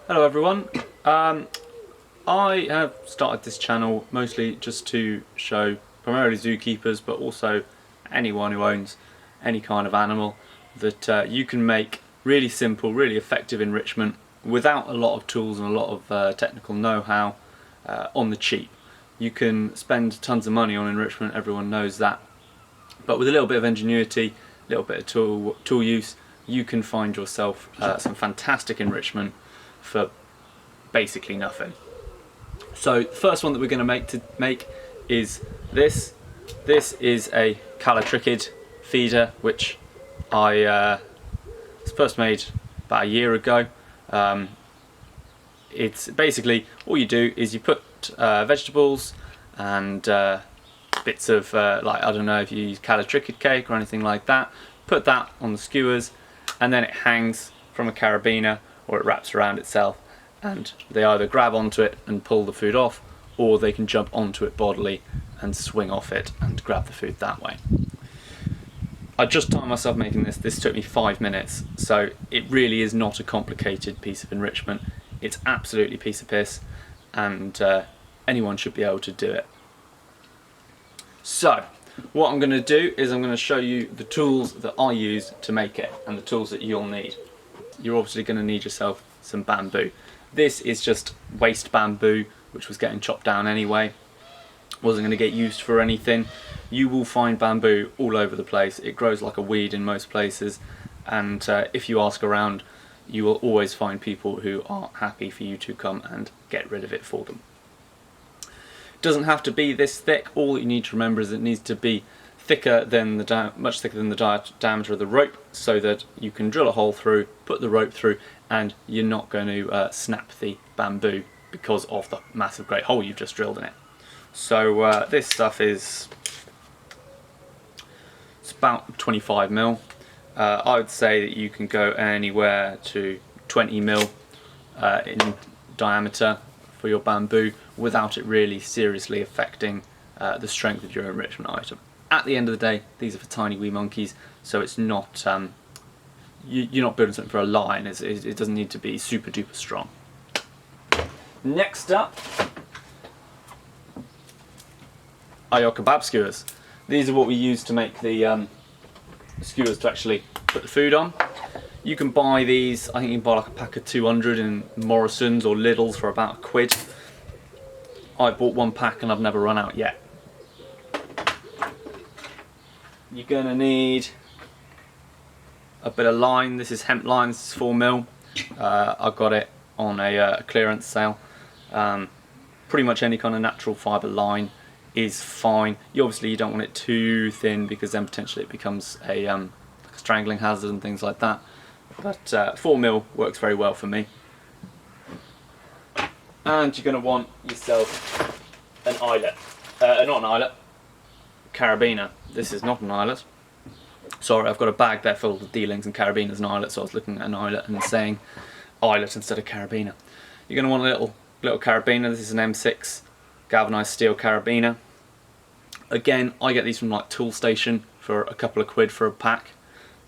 Hello everyone. I have started this channel mostly just to show primarily zookeepers, but also anyone who owns any kind of animal, that you can make really simple, really effective enrichment without a lot of tools and a lot of technical know-how on the cheap. You can spend tons of money on enrichment, everyone knows that, but with a little bit of ingenuity, a little bit of tool use, you can find yourself some fantastic enrichment for basically nothing. So the first one that we're going to make is this. This is a callitrichid feeder, which I first made about a year ago. It's basically, all you do is you put vegetables and bits of like, I don't know if you use callitrichid cake or anything like that, put that on the skewers, and then it hangs from a carabiner or it wraps around itself, and they either grab onto it and pull the food off, or they can jump onto it bodily and swing off it and grab the food that way. I just timed myself making this. This took me 5 minutes, so it really is not a complicated piece of enrichment. It's absolutely a piece of piss, and anyone should be able to do it. So what I'm going to do is I'm going to show you the tools that I use to make it and the tools that you'll need. You're obviously going to need yourself some bamboo. This is just waste bamboo, which was getting chopped down anyway. Wasn't going to get used for anything. You will find bamboo all over the place. It grows like a weed in most places, and if you ask around, you will always find people who are happy for you to come and get rid of it for them. It doesn't have to be this thick. All you need to remember is it needs to be thicker than much thicker than the diameter of the rope, so that you can drill a hole through, put the rope through, and you're not going to snap the bamboo because of the massive great hole you've just drilled in it. So this stuff it's about 25 mil. I would say that you can go anywhere to 20 mil in diameter for your bamboo without it really seriously affecting the strength of your enrichment item. At the end of the day, these are for tiny wee monkeys, so it's not you're not building something for a lion. It doesn't need to be super duper strong. Next up are your kebab skewers. These are what we use to make the skewers to actually put the food on. You can buy these, I think you can buy like a pack of 200 in Morrison's or Lidl's for about £1. I bought one pack and I've never run out yet. You're going to need a bit of line. This is hemp line, this is 4 mil. I got it on a clearance sale. Pretty much any kind of natural fibre line is fine. You don't want it too thin, because then potentially it becomes a strangling hazard and things like that. But 4 mil works very well for me. And you're going to want yourself an eyelet. Not an eyelet, carabiner. This is not an eyelet. Sorry, I've got a bag there full of D-lings and carabiners and eyelets, so I was looking at an eyelet and saying eyelet instead of carabiner. You're going to want a little carabiner. This is an M6 galvanised steel carabiner. Again, I get these from like Tool Station for a couple of quid for a pack.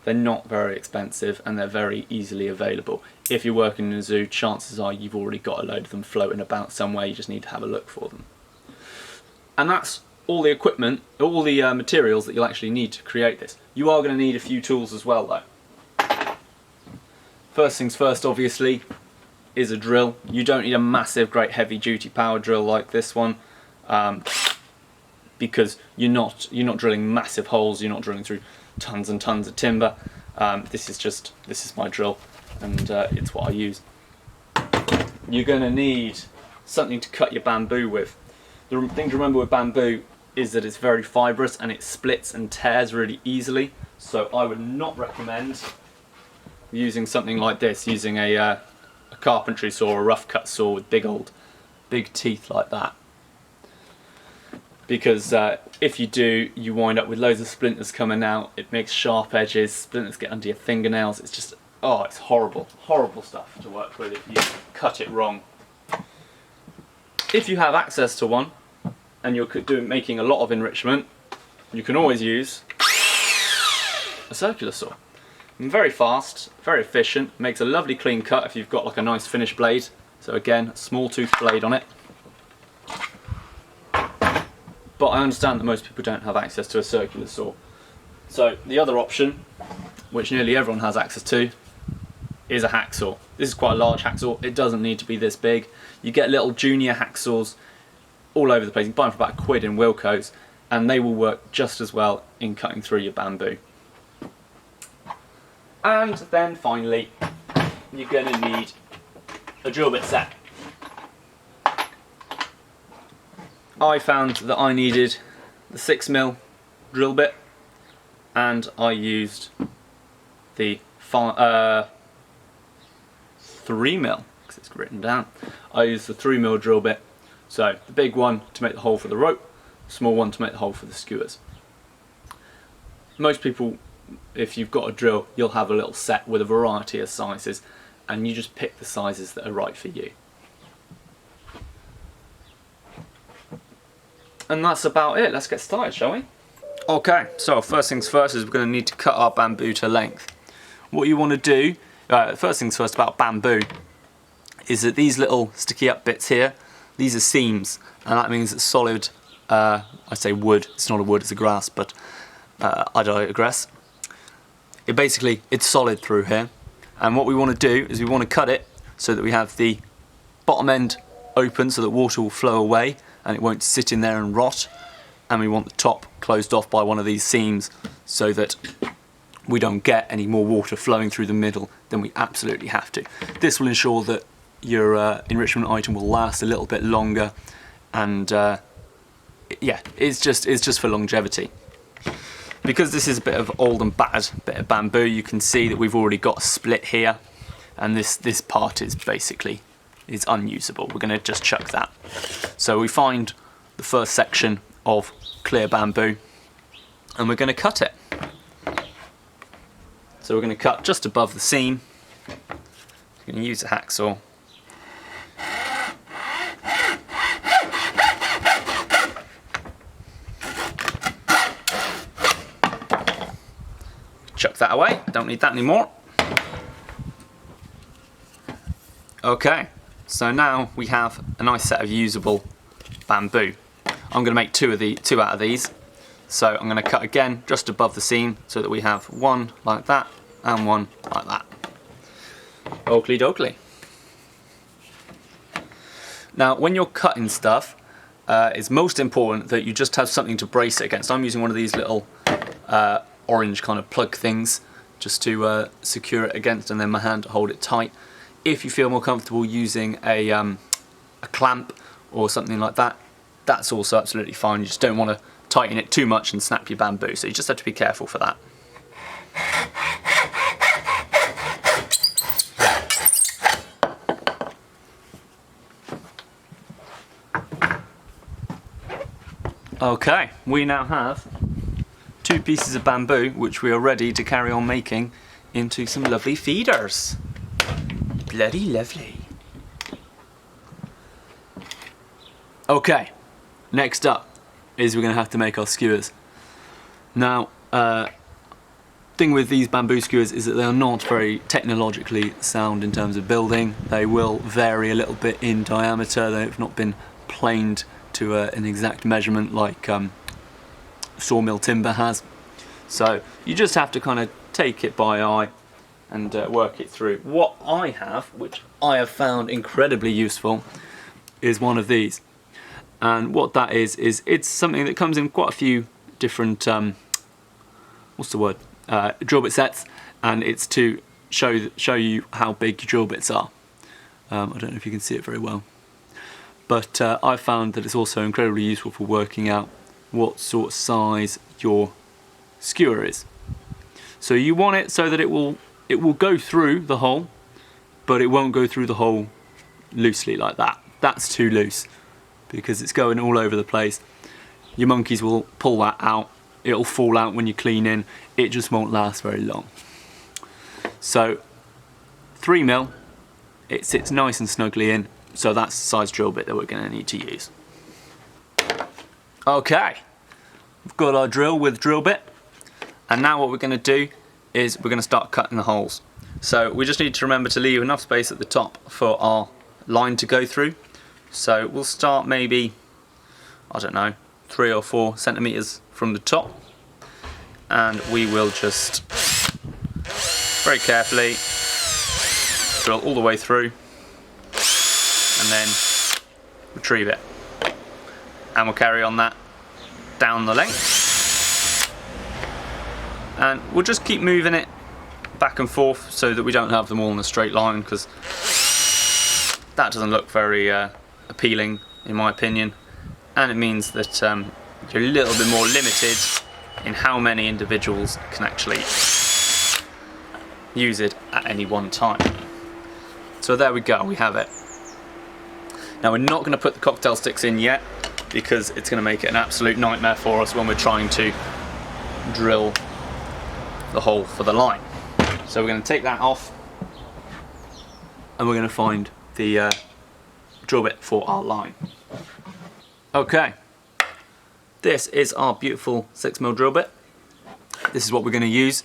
They're not very expensive and they're very easily available. If you're working in a zoo, chances are you've already got a load of them floating about somewhere. You just need to have a look for them. And that's all the equipment, all the materials that you'll actually need to create this. You are going to need a few tools as well though. First things first, obviously, is a drill. You don't need a massive, great heavy duty power drill like this one, because you're not drilling massive holes, you're not drilling through tons and tons of timber. This is my drill, and it's what I use. You're going to need something to cut your bamboo with. The thing to remember with bamboo is that it's very fibrous and it splits and tears really easily, so I would not recommend using something like this, using a carpentry saw or a rough cut saw with big teeth like that, because if you do, you wind up with loads of splinters coming out. It makes sharp edges, splinters get under your fingernails. It's just, oh, it's horrible stuff to work with if you cut it wrong. If you have access to one and you're making a lot of enrichment, you can always use a circular saw. And very fast, very efficient, makes a lovely clean cut if you've got like a nice finished blade. So again, small tooth blade on it. But I understand that most people don't have access to a circular saw. So the other option, which nearly everyone has access to, is a hacksaw. This is quite a large hacksaw. It doesn't need to be this big. You get little junior hacksaws all over the place. You can buy them for about £1 in Wilko's, and they will work just as well in cutting through your bamboo. And then finally, you're going to need a drill bit set. I found that I needed the 6mm drill bit, and I used the 3mm, because it's written down. I used the 3mm drill bit, so the big one to make the hole for the rope, the small one to make the hole for the skewers. Most people, if you've got a drill, you'll have a little set with a variety of sizes, and you just pick the sizes that are right for you. And that's about it. Let's get started, shall we? Okay, so first things first is we're going to need to cut our bamboo to length. What you want to do, first things first about bamboo, is that these little sticky up bits here, these are seams, and that means it's solid, I say wood, it's not a wood, it's a grass, but I digress. It's solid through here, and what we want to do is we want to cut it so that we have the bottom end open so that water will flow away and it won't sit in there and rot, and we want the top closed off by one of these seams so that we don't get any more water flowing through the middle than we absolutely have to. This will ensure that your enrichment item will last a little bit longer, and yeah, it's just for longevity. Because this is a bit of old and battered bit of bamboo, you can see that we've already got a split here, and this part is basically unusable. We're going to just chuck that. So we find the first section of clear bamboo, and we're going to cut it. So we're going to cut just above the seam. We're going to use a hacksaw. Chuck that away, don't need that anymore. Okay, so now we have a nice set of usable bamboo. I'm going to make two out of these. So I'm going to cut again just above the seam so that we have one like that and one like that. Oakley dokley. Now when you're cutting stuff, it's most important that you just have something to brace it against. I'm using one of these little orange kind of plug things just to secure it against, and then my hand to hold it tight. If you feel more comfortable using a clamp or something like that, that's also absolutely fine. You just don't want to tighten it too much and snap your bamboo, so you just have to be careful for that. Okay, we now have 2 pieces of bamboo which we are ready to carry on making into some lovely feeders. Bloody lovely. Okay, next up is we're going to have to make our skewers. Now, thing with these bamboo skewers is that they are not very technologically sound in terms of building. They will vary a little bit in diameter. They've not been planed to an exact measurement like sawmill timber has. So you just have to kind of take it by eye and work it through. What I have, which I have found incredibly useful, is one of these. And what that is it's something that comes in quite a few different drill bit sets, and it's to show you how big your drill bits are. I don't know if you can see it very well, but I've found that it's also incredibly useful for working out what sort of size your skewer is. So you want it so that it will go through the hole, but it won't go through the hole loosely like that. That's too loose, because it's going all over the place. Your monkeys will pull that out, it'll fall out when you clean in, it just won't last very long. So 3mm, it sits nice and snugly in, so that's the size drill bit that we're going to need to use. Okay, we've got our drill with drill bit, and now what we're going to do is we're going to start cutting the holes. So we just need to remember to leave enough space at the top for our line to go through. So we'll start maybe, I don't know, 3 or 4 centimeters from the top, and we will just very carefully drill all the way through and then retrieve it, and we'll carry on that down the length, and we'll just keep moving it back and forth so that we don't have them all in a straight line, because that doesn't look very appealing in my opinion, and it means that you're a little bit more limited in how many individuals can actually use it at any one time. So there we go, we have it. Now we're not going to put the cocktail sticks in yet, because it's going to make it an absolute nightmare for us when we're trying to drill the hole for the line. So we're going to take that off, and we're going to find the drill bit for our line. Okay, this is our beautiful 6mm drill bit. This is what we're going to use.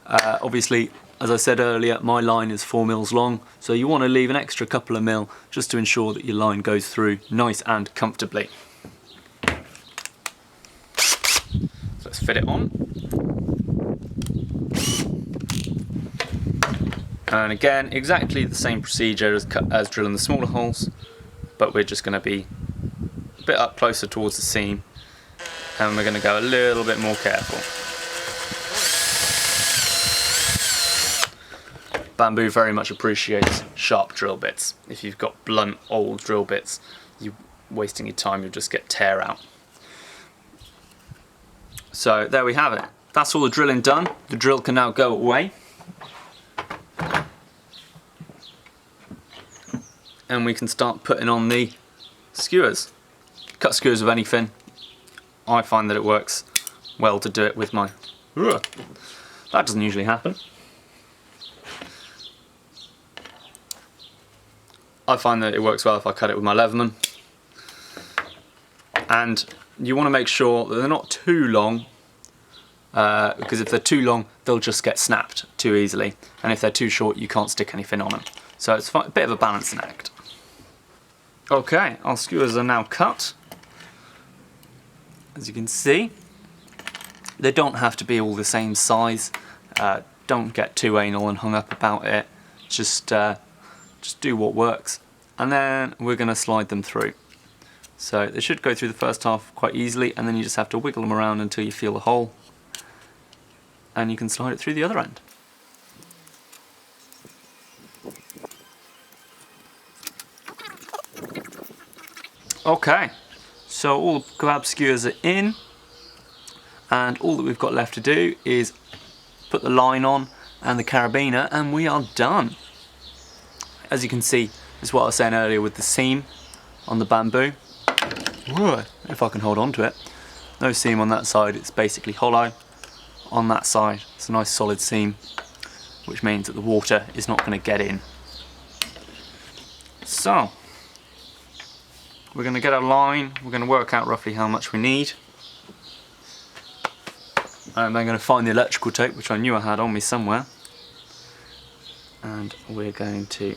Obviously, as I said earlier, my line is 4 mils long, so you want to leave an extra couple of mil just to ensure that your line goes through nice and comfortably. So let's fit it on. And again, exactly the same procedure as drilling the smaller holes, but we're just going to be a bit up closer towards the seam, and we're going to go a little bit more careful. Bamboo very much appreciates sharp drill bits. If you've got blunt old drill bits, you're wasting your time, you'll just get tear out. So there we have it. That's all the drilling done. The drill can now go away. And we can start putting on the skewers. Cut skewers with anything. I find that it works well to do it with my... That doesn't usually happen. I find that it works well if I cut it with my Leatherman. And you want to make sure that they're not too long, because if they're too long they'll just get snapped too easily, and if they're too short you can't stick anything on them. So it's a bit of a balancing act. Okay, our skewers are now cut. As you can see, they don't have to be all the same size. Don't get too anal and hung up about it. Just do what works, and then we're going to slide them through. So they should go through the first half quite easily, and then you just have to wiggle them around until you feel a hole, and you can slide it through the other end. Okay, so all the grab skewers are in, and all that we've got left to do is put the line on and the carabiner, and we are done. As you can see, this is what I was saying earlier with the seam on the bamboo. Whoa, if I can hold on to it. No seam on that side, it's basically hollow. On that side, it's a nice solid seam, which means that the water is not going to get in. So, we're going to get a line, we're going to work out roughly how much we need. And I'm going to find the electrical tape, which I knew I had on me somewhere. And we're going to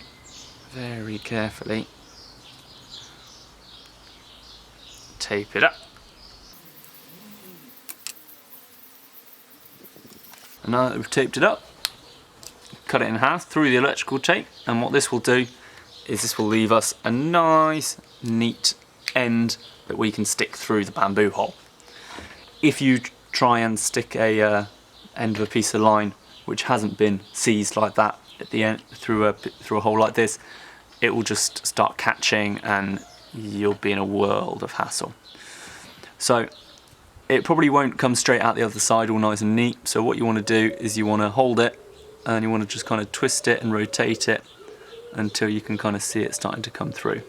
very carefully tape it up. And now that we've taped it up, cut it in half through the electrical tape, and what this will do is this will leave us a nice neat end that we can stick through the bamboo hole. If you try and stick a end of a piece of line which hasn't been seized like that at the end through a hole like this, it will just start catching and you'll be in a world of hassle. So it probably won't come straight out the other side all nice and neat, so what you want to do is you want to hold it and you want to just kind of twist it and rotate it until you can kind of see it starting to come through.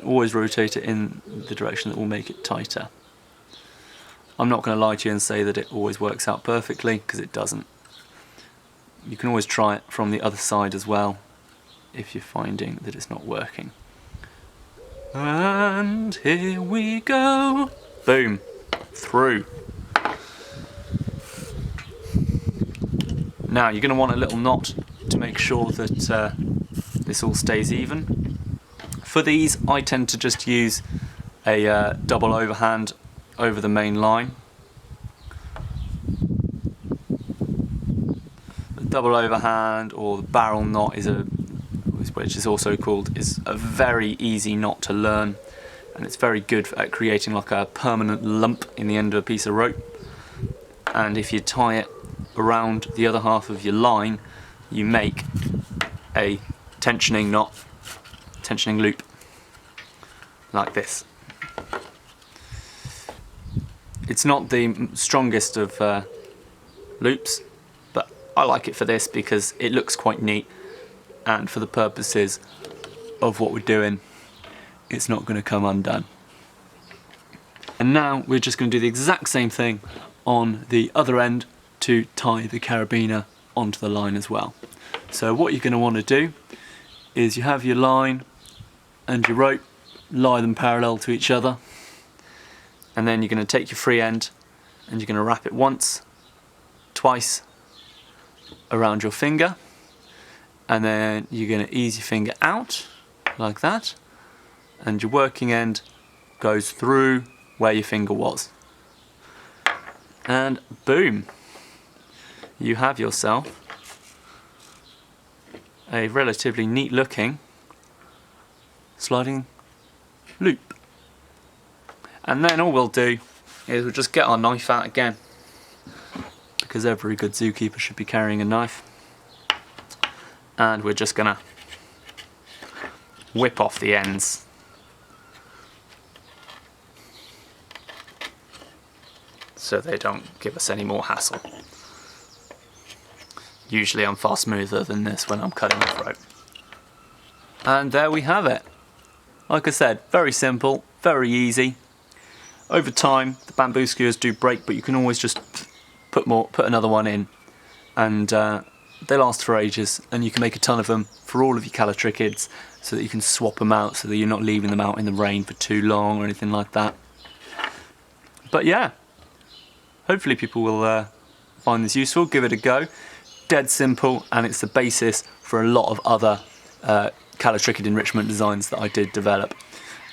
Always rotate it in the direction that will make it tighter. I'm not going to lie to you and say that it always works out perfectly, because it doesn't. You can always try it from the other side as well if you're finding that it's not working. And here we go. Boom. Through. Now you're going to want a little knot to make sure that this all stays even. For these I tend to just use a double overhand over the main line. The double overhand, or the barrel knot, which is also called, is a very easy knot to learn, and it's very good at creating like a permanent lump in the end of a piece of rope. And if you tie it around the other half of your line, you make a tensioning knot, tensioning loop, like this. It's not the strongest of loops, but I like it for this because it looks quite neat, and for the purposes of what we're doing, it's not going to come undone. And now we're just going to do the exact same thing on the other end to tie the carabiner onto the line as well. So what you're going to want to do is you have your line and your rope, lie them parallel to each other, and then you're going to take your free end and you're going to wrap it once, twice around your finger, and then you're going to ease your finger out like that, and your working end goes through where your finger was, and boom, you have yourself a relatively neat looking sliding loop. And then all we'll do is we'll just get our knife out again, because every good zookeeper should be carrying a knife, and we're just gonna whip off the ends. So they don't give us any more hassle. Usually I'm far smoother than this when I'm cutting off rope. And there we have it. Like I said, very simple, very easy. Over time, the bamboo skewers do break, but you can always just put another one in, and they last for ages, and you can make a ton of them for all of your callitrichids, so that you can swap them out, so that you're not leaving them out in the rain for too long or anything like that. But yeah, hopefully people will find this useful, give it a go. Dead simple, and it's the basis for a lot of other callitrichid enrichment designs that I did develop,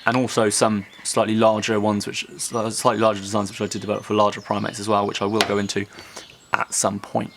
and also some slightly larger ones, designs which I did develop for larger primates as well, which I will go into at some point.